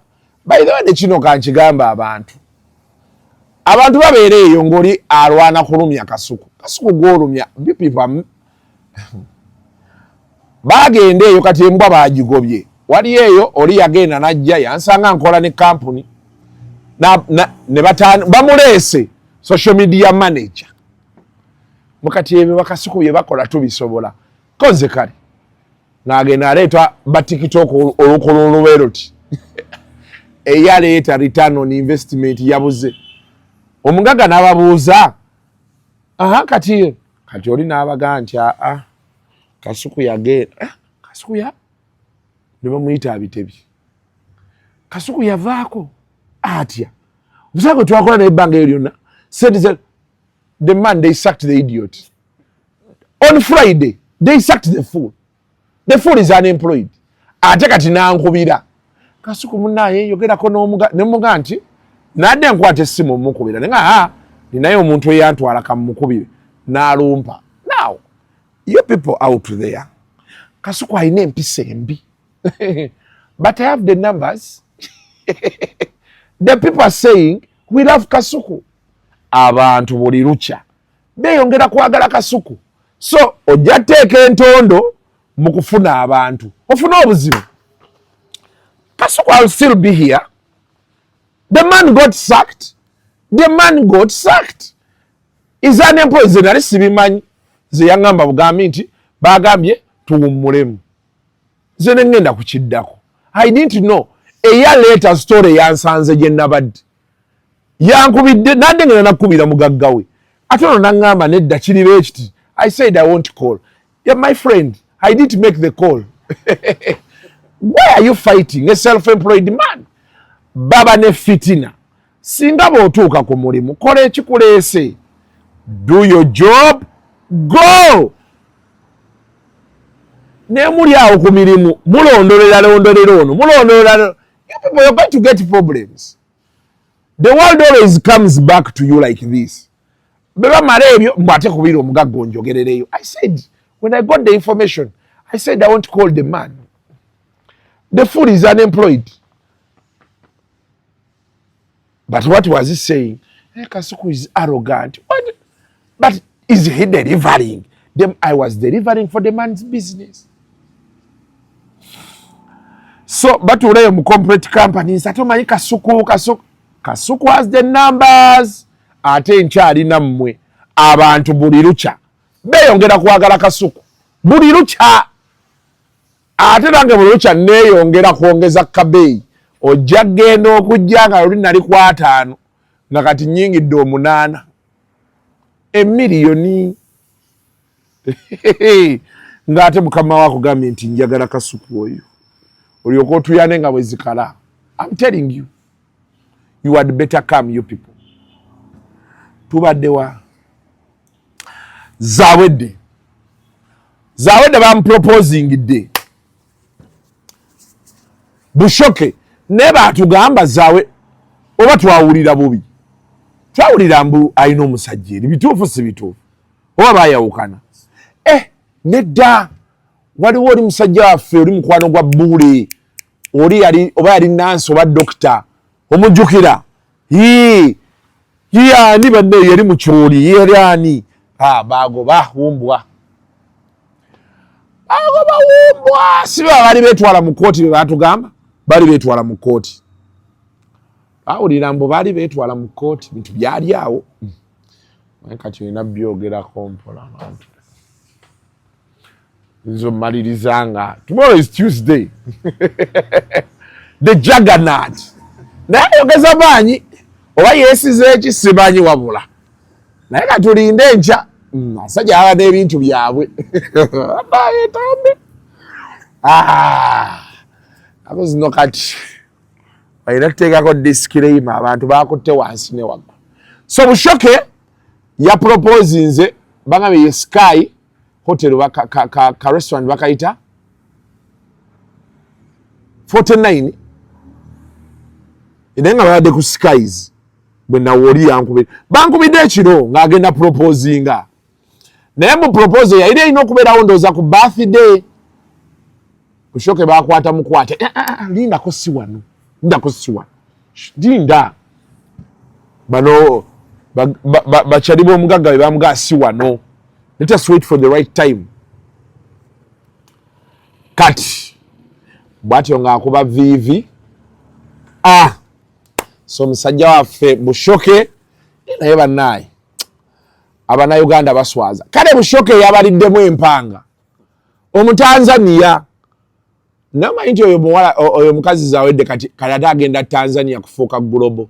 By the way, nekino kankigamba abantu babeera eyo ng'oli alwana kulumya Kasuku gw'olumya people bagenda eyo kati embwa bagigobye. Wali eyo oli yagenda najja yansanga nkola ne company ne bamuleese social media manager. Mukati ebyo bakasuku bye bakola tubisobola. Konze kale n'agenda aleeta ba TikTok olukolo olubeeroti eyaleeta return on investment yabuze. Omugaga n'ababuuza kati oli n'abaga nti Kasuku yagenda Kasuku ya ne bamuyita abitebi. Kasuku yavaako atya obusago twakola n'ebbanga eryo lyonna said the man they sacked the idiot. On Friday they sacked the fool. The fool is unemployed. Ate kati nankubira Kasuku munnaye yogerako n'omuga nti nadde nkwata essimu mukubira nenga ninaye omuntu eyantwala kamukubire n'alumpa. Now you people out there Kasuku alina empisa embi but I have the numbers. The people are saying we love Kasuku. Abantu buli lucha beyongera kwagala Kasuku. So ojja teeka entondo mu kufuna abantu ofuna obuzibu. Kasuku will still be here. The man got sacked. Is unemployed. Ze nali sibimanyi ze yangamba bugambi nti bagambye tuwummulemu. Ze ngenda kukiddako. I need to know. A year later story yansanze gye nabadde. Yankubidde nadde ngenda nakubira mugagga we. Ate ono nangamba nedda kiriba ekiti. I said I won't call. Yeah, my friend, I didn't make the call. Why are you fighting a self-employed man? Baba ne fitina. Singa bw'otuuka ku mulimu kola ekikuleese. Do your job, go. Ne muli awo ku mirimu mulondolera ono mulondolera. You people are going to get problems. The world always comes back to you like this. Beba mara ebyo mbate kubira omugaggo njogerereyo. I said when I got the information I said I won't call the man. The fool is unemployed. But what was he saying? Kasuku is arrogant. What? But is he delivering? I was delivering for the man's business. So, but ule mu corporate companies atomanyi Kasuku has the numbers. Ate nkyali nammwe abantu buli lucha beyongera kwagala Kasuku buli lucha. Ate nange buli lucha neeyongera kwongeza kabeeyi. Ojja genda okujja nga luli nali ku 5 nga kati nnyingidde 8 emiliyoni ng'ate mukama wakugambye nti njagala Kasuku oyo olyoka otuyane nga bwe zikala. I'm telling you, you had better come, you people. Tubadde wa zawedde bamuproposing dde Bushoke neba atugamba zawe oba twawulira bubi. Twawulira mbu ayina omusajja eri bituufu si bituufu oba bayawukana. Nedda waliwo oli musajja waffe oli mukwano gwa Buule oli yali nansi oba dokita omujjukira ani banne yali mu kyoli yali ani bagoba wumbwa sibe bali betwala mu kooti be batugamba bali betwala mu kooti. Bawulira mbu bali betwala mu kooti bintu byali awo. Kati olina byogerako mpola abantu. Nzo malirizanga. Tomorrow is Tuesday. The juggernaut. Naye yogeza maanyi oba yeesize eki simanyi wabula. Naye katulinde enkya. Asajja aba n'ebintu byabwe. Abaye tambe. Ako zino kati balina kuteekako disclaimer abantu bakutte wansi ne wagga. So Bushoke ya propose nze bangambye ye Sky hotel ka restaurant bakayita 49 nga badde ku Skies bwe nawoli yankubira bankubidde ekiro ng'agenda proposinga naye mu propose yayina erina okubeerawo ndowooza ku birthday Bushoke bakwata mukwate lindako si wano linda bano bakyali b'omugagga be bamugaa si wano. Let us wait for the right time. Kati bwatyo ng'akuba vivi so musajja waffe Bushoke naye bannaye Abannayuganda baswaza. Kale Bushoke yabaliddemu empanga Omutanzania namanyi nti oyo mukazi zawedde kati ate agenda Tanzania kufuuka global.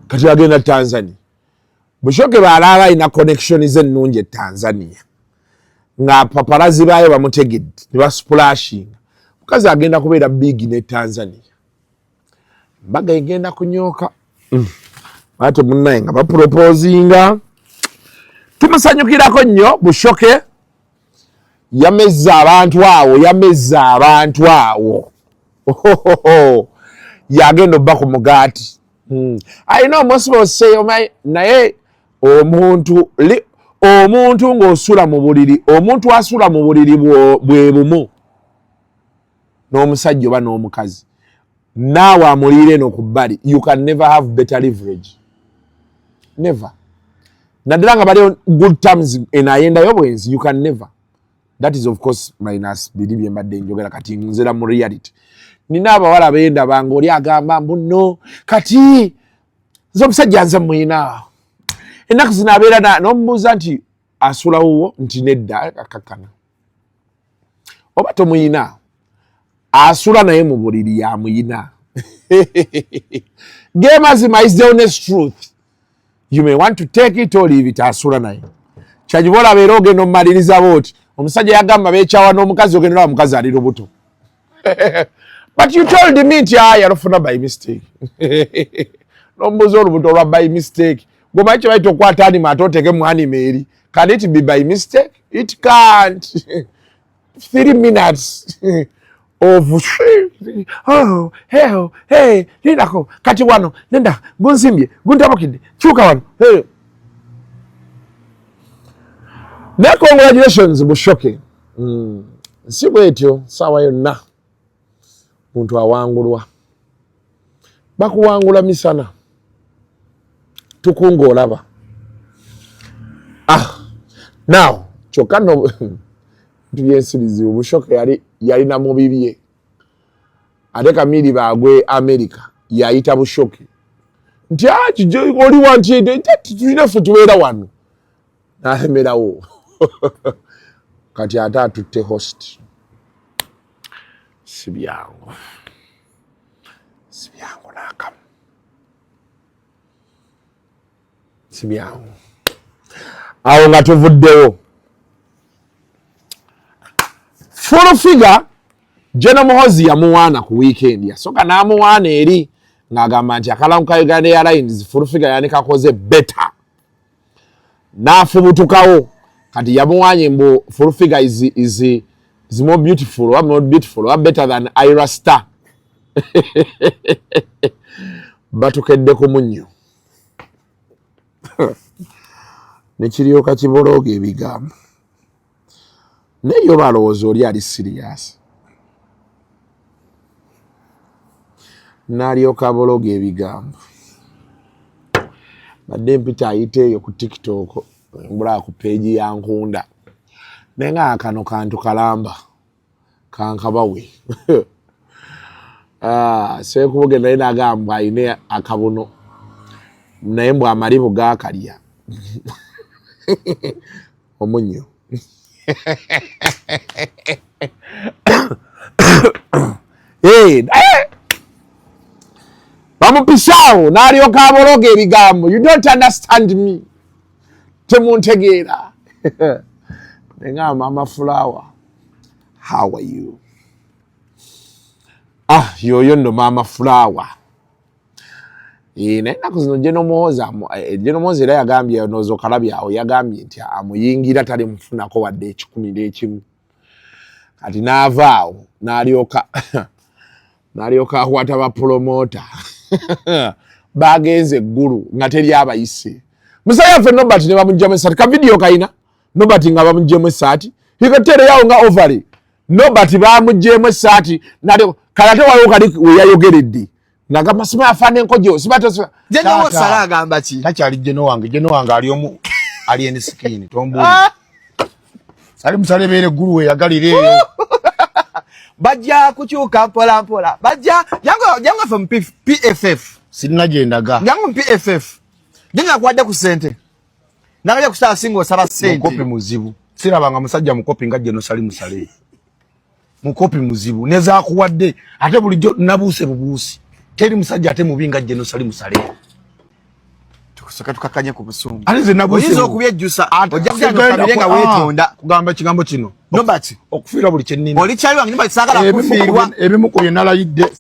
Kati agenda Tanzania. Bushoke baalaba alina connection ennungi e Tanzania nga paparazi baayo bamutegedde ne baspulashinga mukazi agenda kubeera big ne Tanzania. Mbaga egenda kunyooka ate munnaye nga baproposinga. Tumusanyukirako nnyo Bushoke yamezza abantu awo yagenda obba ku mugaati. I know most people say naye omuntu ng'osula mu buliri omuntu asula mu buliri bwe bumu n'omusajja oba n'omukazi naawe amuliire eno ku bbali you can never have better leverage. Never. Naddala nga baliyo good terms enayendayo bwenzi you can never. That is of course minus biri bye mbadde njogera kati nzera mu reality. Nina abawala benda bange oli agamba mbuno kati nze omusajja nze muyina ennaku zino abeera n'omubuuza nti asulawo nti nedda akakkana oba tomuyina asula naye mu buliri yamuyina. Game mazima is the honest truth. You may want to take it or leave it. Asula naye kyajibola beera ogenda omumaliriza booti omusajja yagamba beekyawa n'omukazi ogenda omukazi ali lubuto. But you told me nti yalufuna by mistake. N'omubuuza olubuto olwa by mistake. Gwomanyi kye bayita okwata anima ate oteeke mu anima eri. Can it be by mistake? It can't. 3 minutes of hey lindako kati wano nenda gunsimbye guntabukidde kyuka wano hey. Ne congratulations Bushoke. Si bwetyo sawa yonna muntu awangulwa bakuwangula misana tukunga olaba. Now kyokka no tuyensirizi Bushoke yalina mu bibye ate Kamili bagwe America yayita Bushoke nti oli wanti tulina ffe tubeera wano n'alemerawo kati ate atutte host. Si byangu n'akamu si byangu awo nga tuvuddewo. Full Figure Gen Muhoozi yamuwaana ku weekend yasooka n'amuwaana eri ng'agamba nti akalamu ka Uganda Airlines Full Figure yani kakoze better n'afubutukawo kati yamuwaanye mbu Full Figure is more beautiful or more beautiful or better than Ira Star. Batukedde ku munnyo ne kiryoka kibolooga ebigambo naye yo balowooza oli ali serious n'alyoka abolooga ebigambo badde mpita ayita eyo ku TikTok mbula ku peegi ya Nkunda naye nga kano kantu kalamba kankabawe seekubuge naye nagamba ayina akabuno naye mbw amalibu gaakalya omunnyo. Bamupisaawo n'alyoka abologa ebigambo. You don't understand me. Temuntegeera. Nenga Mama Flower. How are you? yoyo ndo mama Flower. Naina kuzino Gen Muhoozi era yagambye nozo kalabyawo yagambye nti amuyingira tali mfunako wadde 11 kati naavaawo n'alyoka akwata ba promoter bagenze eggulu nga teri abayise musaya ffe Nobert ne bamugyamu esaati ka video kayina Nobert nga bamuggyemu esaati hikatereyawo nga ovary Nobert bamuggyemu esaati kalate waliwo kali weyayogeredde naga masima afane enkojo sibato jengo sala agamba ki takyali jeno wange ali en skin tombuli sali musale bere guru we yagalireyo bajja kukyuka mpola bajja jango from PFF sinna jendaga jango PFF jenga kwadde ku sente nagaja kusala singo sala sente mukopi muzibu sirabanga musajja mukopi nga jeno sali musale mukopi muzibu neza kuwadde ate bulijjo nabuse bubusi teri musajja ate mubinga Gen Sali musale tukusaka tukakanye ku busungu alize nabuse yizo kubyejjusa ojja kubirenga wetonda kugamba kigambo kino Nobert okufira buli kyenini oli kyali wange Nobert sagala kufirwa ebimu ku yenala yidde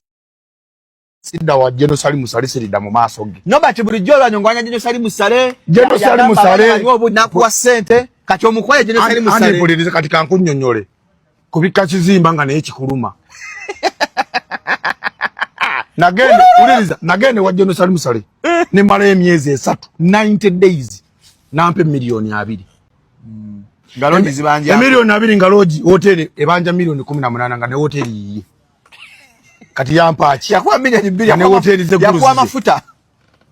sidda wa Gen Sali musale sirida mu maaso ge Nobert buli jolo anyongwanya Gen Sali musale na kuwa sente kati omukoye Gen Sali musale ane polinize katika nkunyonyole kubika kizimba nga naye kikuluma nagende wa Gen Sali musale ne mala emyezi 3 90 days nampe milioni 2 ngaloji zibanja milioni 2 ngaloji hotel ebanja milioni 18 nga ne hotel yiye kati yampa achi yakwa milioni 2 ne hotel ze guru yakwa mafuta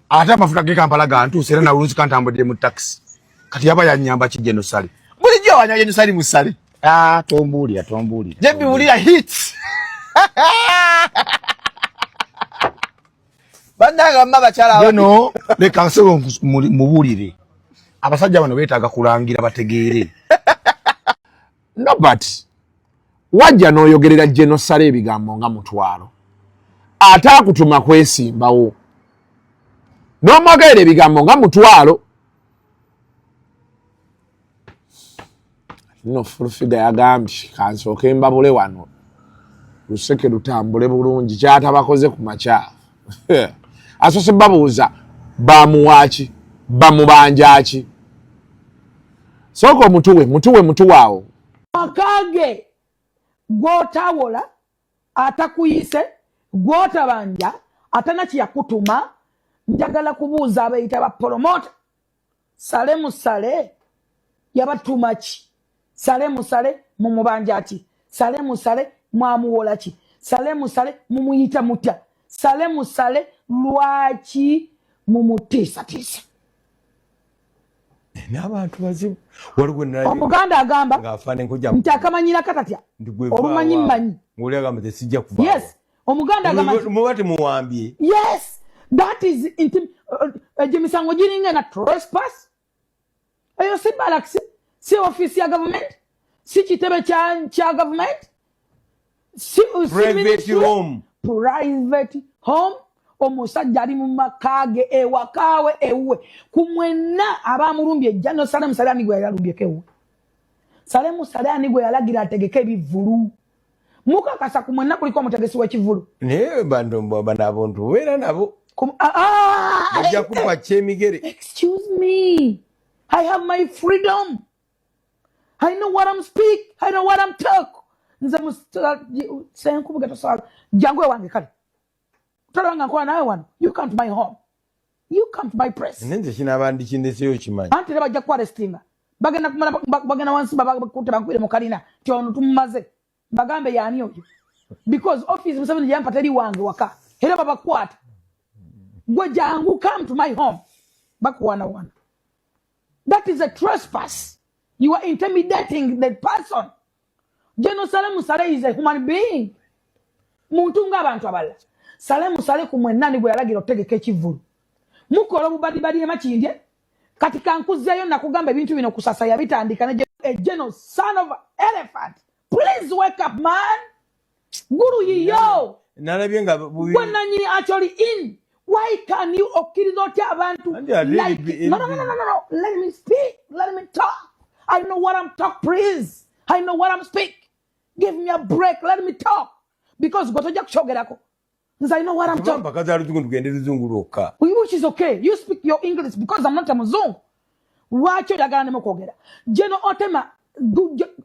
ata mafuta ge Kampala gantu sera na ulunzi kantambode mu taxi kati yaba yanyamba ki Gen Sali bulijjo wanya Gen Sali musale tombuli jebi ulira hits bandaga maba chala bano leka nsebo mubulire abasajja bano betaaga kulangira bategeere Nobert wajja n'oyogerera Gen Sali ebigambo nga mutwalo atakutuma kwesimbawo n'omwogerera ebigambo nga mutwalo no Full Figure yagambye kansooke mbabule wano luseke lutambule bulungi kyatabakoze ku makya asose babuuza bamuwaki bamubanjaki soko mutuwaawo akage gwotawola atakuyise gwotabanja atanaki yakutuma njagala kubuuza abayita ba promoter sale musale yabatuma ki sale musale mumubanja ati sale musale mwamuwola ki sale musale mumuyita mutya sale musale lwaki mumutisa n'abantu bazibu waliwo naye omuganda agamba ngafane nkujja ntakamanyira katatya olumanyi mmanyi ngoli agamba tesijja kuva yes omuganda agamba mubati muwambye yes that is jemisango giringa na trespass ayo si balaxi si office ya government si kitebe cha government si private home omusajja ali mu makage ewakawe ewe kumwena abamurumbye Gen Sali musale ani gwe yalumbye kewe sale musale ani gwe yalagira ategeke bivulu muka kasa kumwena kuliko mutegesi wa kivulu ne bandombo banabontu wera nabo bajja kupa chemigere excuse me I have my freedom I know what I'm speak I know what I'm talk nze senkubuga tosala jangwe wange kale tolanga kwa nawe wano you come to my home you come to my press nenze kinabandi kindeseyo kimanyi anti bajja kwa restinga bagenda kumala bagenda wansi bakutte bakwire mukalina tyono tumumaze bagambe yani oyo because office musabini yampa teri wange waka era babakwata gwe jangu come to my home bakwana wana that is a trespass you are intimidating the person Gen Sali musale is a human being muntu nga abantu abala sale musale kumwenani gwe yalagira otegeka ekivulu mukola bubadibadi emakindye kati kankuzeyo nakugamba ebintu bino kusasa yabitandika ne Gen son of elephant please wake up man guru yiyo nalabye nga gwenanyini actually in why can you okiriza abantu like no let me speak let me talk I know what I'm talk please I know what I'm speak give me a break let me talk because gotoja kuchogerako. I know what I'm talking about. Which is okay. You speak your English because I'm not a Muzungu. Watch your Kogera. General Otema,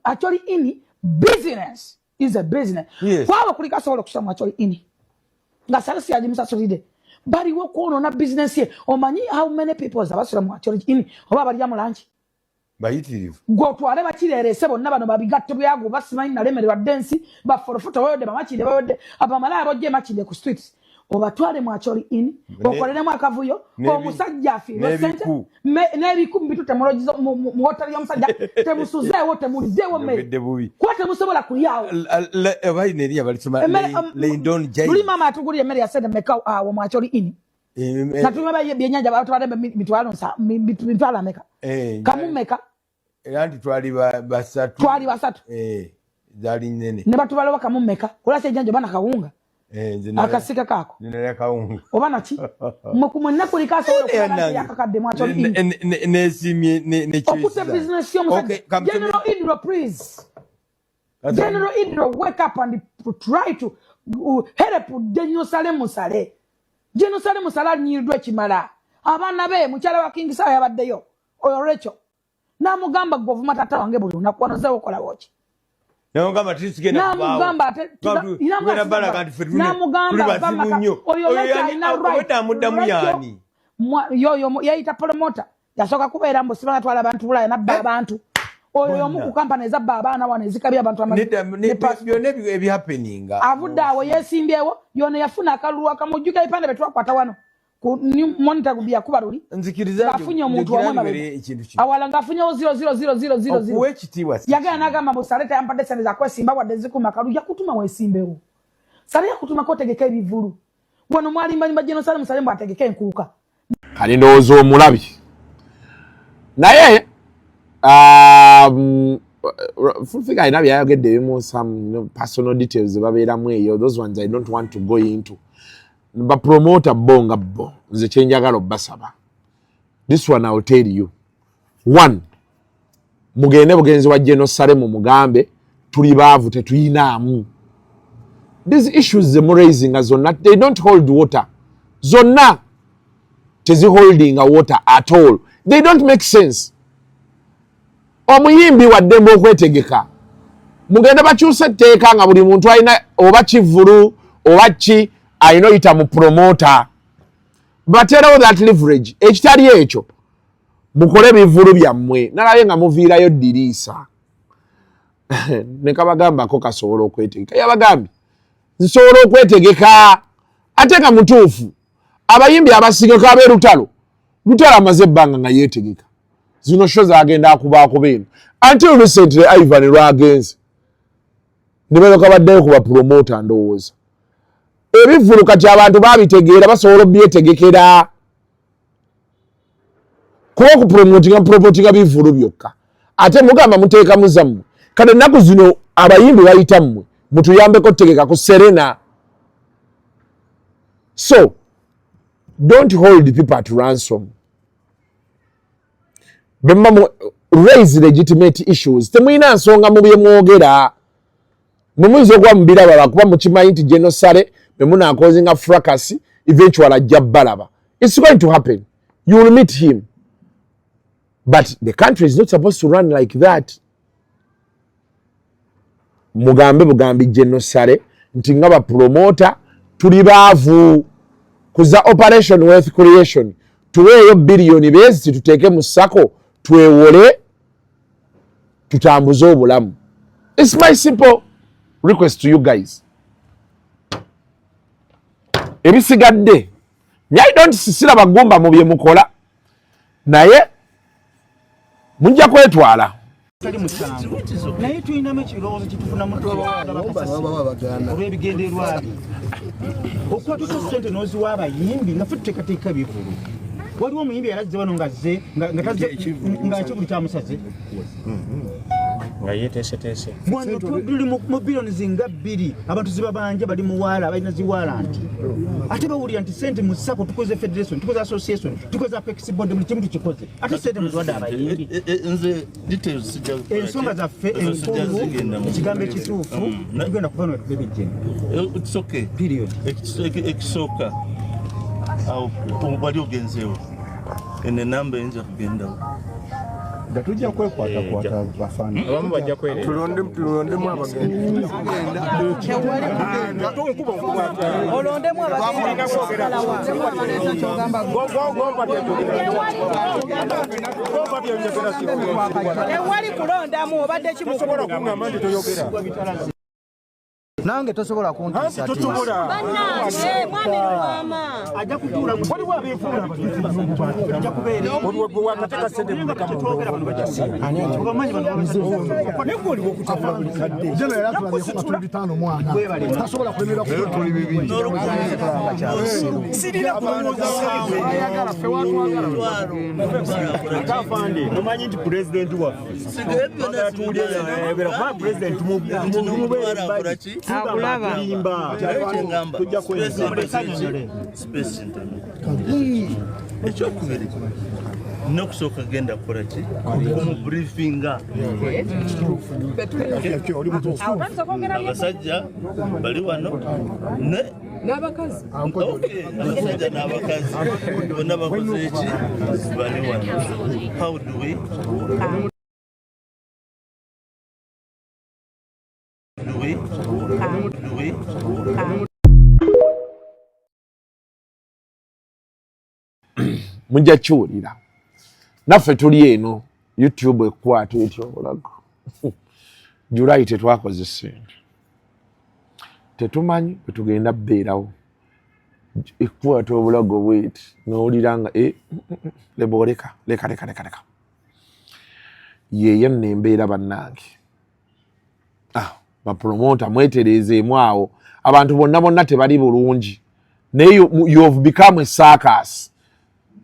actually, in business is a business. Yes. Why would you solo actually in? That's how I say, but you work on a business here. Or money, how many people are actually in? Or about Yamulanchi? Go to whatever chile seven never no got to be a go back to my name dancing, but for a photo, the match the word about Malaya match in the streets. Over 20 actually in, or for them, Cavuyo, or Musajafi, Navy couldn't be to Tamorojis, water young Temusuza, what a movie they were made. What a Musaba Kuya, Mama to go to America said the Macau are actually in. Not remember being about whatever between Palameka. Kamumeka. And Twali Basat. Never to allow Kamumeka. What I say, Jabana Kaunga. Akasika kako. Obanachi. Mokumanakuri Casa. Put a business. General Indra, please. General Indra, wake up and try to help Daniel Salemusale. General Salemusala ni Rechimala. Abana be, Muchala wa King Saya Badeyo. Or Rachel. Na mugamba government atawangebu na kuona zao kola watch. Na mugamba tisike na bawo. Na mugamba bamaka. Oyo leta ina right. Weta mudamu yani. Yo yaita promoter. Yasoka kubeera mbo sibanga twala abantu bulaya nabba abantu. Oyo mu company za baba na wana zikabya abantu amani. Byone ebi happening. Avuda awo yesimbyewo yone yafuna akaluwa akamujuka ipande betwakwata wano. Monitor kubia kubaruli nzikiriza afunye omuntu wamwe awala ngafunye 00000 okuwekitiwa yaga nagamba musaleta yampade sene za kwesimba wadde zikuma kaluja kutuma wesimbewo sale ya kutuma kotegeka ebivulu wano mwali mbali mbajeno sale musalembo ategeka enkuuka kali ndowooza omulabi naye Full Figure alina byayogedde ebimu some personal details babeeramu eyo those ones I don't want to go into. Ba promoter bonga bo nze kyenjagala basaba. This one I will tell you. One, mugende bugenzi wa Gen Salemu mugambe tuli baavu tetuyinaamu. These issues them raising as zonna they don't hold water. Zonna tezi holding a water at all. They don't make sense. Omuyimbi wadde okwetegeka. Mugende bakyuse etteeka nga buli muntu alina oba kivulu oba ki I know it am promoter. But all that leverage. Ekitali ekyo. Mukole bivulu byammwe. Nalaye nga muviirayo ddirisa. Ne kabagamba ko kasobola okwetegeka. Yabagambi. Nsobola okwetegeka. Ate nga mutuufu. Abayimbi abasigeko ab'erutalo. Lutalo amaze ebbanga nga yeetegeka. Zino shows agenda akubaako beeno. Until recently Ivan lwagenze. Ne balyoka baddayo ku bapromota ndowooza. Ebivulu kati abantu babitegeera basobola obyetegekera kuba okupromotinga bivulu byokka ate mugamba muteeka muzammwe kati ennaku zino abayimbi bayita mmwe mutuyambeko tegeka ku Serena. So don't hold people at ransom. Bemma raise legitimate issues. Temuyina nsonga mu bye mwogera. Mumuizo kwa mbiraba bakuba mukimanyi nti Gen Sale memuna causing a fracas eventually jabbalaba. It's going to happen. You will meet him. But the country is not supposed to run like that. Bugambi Gen Sale nti nga ba promoter tuli baavu kuza operation wealth creation tuweeyo billion bezi tuteke mu sako twewole tutambuze obulamu. It's my simple request to you guys. Ebisigadde nyai don't sisira bagumba mu bye mukola naye mujja kwetwala naye tuyinamu ekirowoozo kitufuna olw'ebigendererwa okuba tusa ssente n'oziwa abayimbi nga fe tuteekateeka bivulu. Waliwo omuyimbi yarazze wano ng'azze nga kibuli kyamusaze nga yeteeseteese wano tuli mu biliyoni zinga 2 abantu zibabanja bali muwaala balina ziwaalanti ate bawulira nti sente mu sako tukoze federation tukoze association tukoze apex board buli kimu tukikoze ate sente muzwadde abayimbi nze details sijja ensonga zaffe enkulu ekigambo ekituufu tugenda kuva no bebijjeni it's okay period ekisooka awo wali ogenzeewo ene namba eyinza kugendawo tujja kwekwakwata bafana abamu bajja kwerera tulondemu abagenzi olondemu ewali kulondamu obadde kimusobola kungamba nti toyogera nange tosobola kuntiisa mwami luwama ajja kutuula waliwo abeefuula wakateka sente mubamanyi okutafula buli kadde jeno era tuli 5 mwana tasobola kulemerera sirina ayagala ffe watwagala nomanyi nti pulezidenti waffe tuwulira pulezidenti mumubeere ekyokubiri nokusooka genda kukola ki omubriefinga abasajja bali wano n'abakazi abasajja n'abakazi bonna bakoze eki bali wano how do we mujja kiwulira naffe tuli eno YouTube ekwata etyo obulago Julai tetwakoze ssente tetumanyi bwe tugenda bbeerawo ekwata obulago bweti n'owulira nga leka yeeyo nno embeera bannange bapromota mwetereezeemu awo abantu bonna tebali bulungi naye you've become a circus.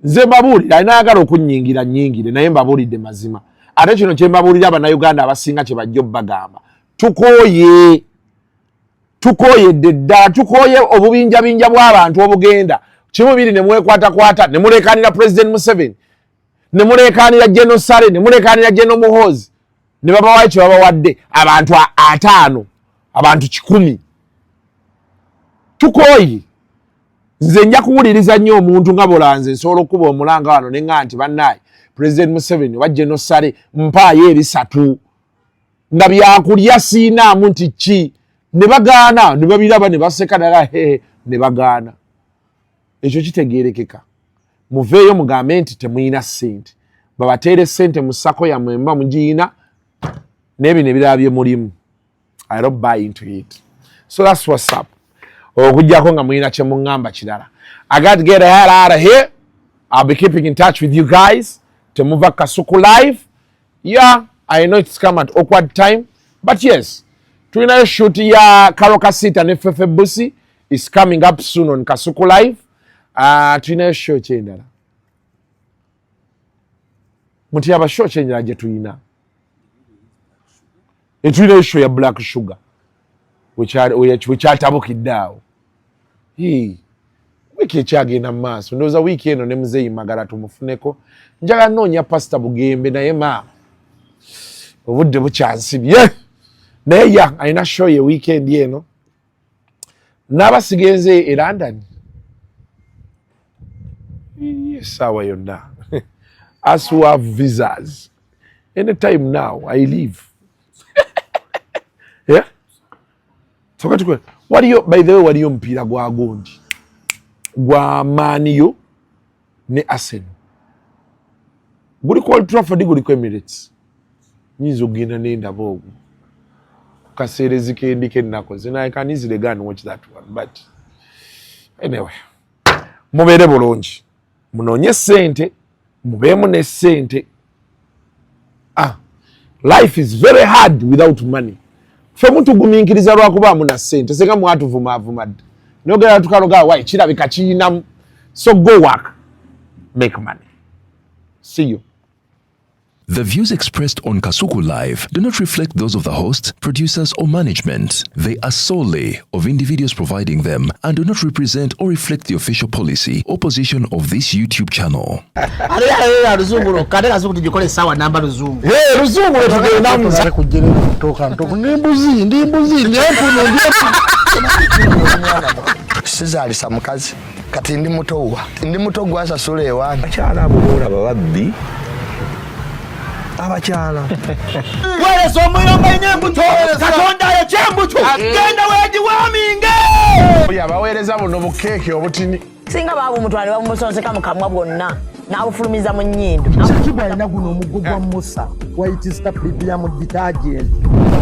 Nze mbabuulira ayinaagala okunnyingira nnyingire naye mbabuulidde mazima ate kino kye mbabuulira abannayuganda abasinga kye bajja obbagamba tukooyedde ddala tukooye obubinjabinja bw'abantu obugenda kimu biri ne mwekwatakwata ne muleekaanira President Museveni ne muleekaanira Gen Sale ne muleekaanira Gen Muhoozi ne babawayo kye babawadde abantu 5 abantu 100 tukooye. Nze nja kuwuliriza nnyo omuntu nga Bolanze nsobola okuba omulanga wano ne nga nti bannaaye President Museveni wa Gen Sale mpaayo 3 nga byakulya siinaamu nti ki ne bagaana ne babiraba ne baseka ddala ne bagaana ekyo kitegeerekeka muveeyo mugambe nti temuyina ssente babateere ssente mu ssako yammwe mba mugiyina n'ebyo ne biraba bye mulimu. I don't buy into it. So that's what's up. Okujjako nga muyina kye muŋŋamba kirala. I got to get the hell out of here. I'll be keeping in touch with you guys. Temuva Kasuku live. Yeah, I know it's come at awkward time. But yes, tulinayo shoot ya Karoka Sita ne Fefe Busi is coming up soon on Kasuku live. Tulinayo show kyendala. Muti yaba show kyendala gye tulina. Tulinayo show ya Black Sugar. Which atabukidde awo. Wiki ekyagenda mu maaso ndowooza wiiki eno ne muzeeyi magala tumufuneko njagala noonya pasita Bugembe naye obudde bukyansibye naye alina show ye wiikendi eno n'abasigenze e London essaawa yonna as who have visas anytime now I leave. Yeah? Waliyo by the way waliyo mpira gwa gondi gwa Maniyo ne Arsenal guli ku Old Trafford guli ku Emirates nyinza ogenda n'endaba ogwo kaseerezi kendiko ennako zina I can easily go and watch that one but anyway mubeere bulungi munoonye ssente mubeemu ne ssente. Life is very hard without money. Fe mutugumiikiriza lwakubaamu na ssente senga mwatuvumaavumadde nogera tukaloga wayi kirabika kiyinamu. So go work, make money. See you. The views expressed on Kasuku Live do not reflect those of the hosts, producers, or management. They are solely of individuals providing them and do not represent or reflect the official policy or position of this YouTube channel. Sizalisa mukazi kati ndi muto gwasa sule ewange abakyala abulora bababbi abakyala wereso omuyomba enyembuto katonda yo kyembuto genda wedi waminge yabaweereza buno bukeeke obutini singa baabo omutwale bamusonseka mu kamwa bwonna n'abufulumiza mu nnyindo kiba alina guno omuggo gwa musa wayitista bibiyamu detergent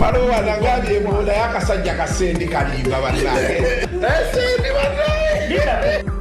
waliwo wanagali ebola y'akasajja kasendi kalimba bannange esendi bannange